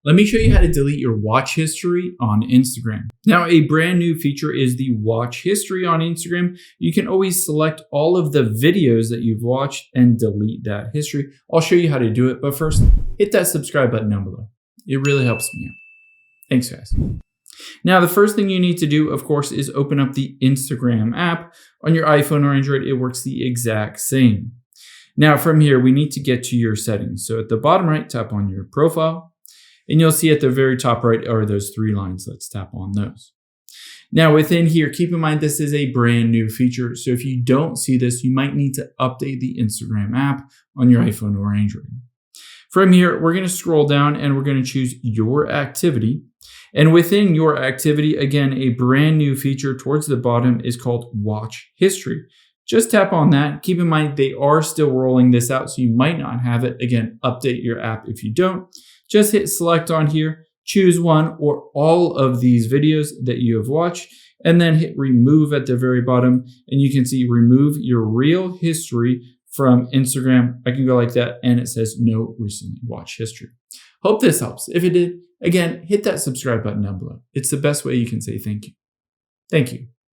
Let me show you how to delete your watch history on Instagram. Now, a brand new feature is the watch history on Instagram. You can always select all of the videos that you've watched and delete that history. I'll show you how to do it, but first, hit that subscribe button down below. It really helps me out. Thanks, guys. Now, the first thing you need to do, of course, is open up the Instagram app. On your iPhone or Android, it works the exact same. Now, from here, we need to get to your settings. So at the bottom right, tap on your profile. And you'll see at the very top right are those three lines. Let's tap on those. Now within here, keep in mind this is a brand new feature. So if you don't see this, you might need to update the Instagram app on your iPhone or Android. From here, we're going to scroll down and we're going to choose your activity. And within your activity, again, a brand new feature towards the bottom is called Watch History. Just tap on that. Keep in mind they are still rolling this out, so you might not have it. Again, update your app if you don't. Just hit select on here, choose one or all of these videos that you have watched, and then hit remove at the very bottom. And you can see remove your real history from Instagram. I can go like that and it says no recently watched history. Hope this helps. If it did, again, hit that subscribe button down below. It's the best way you can say thank you. Thank you.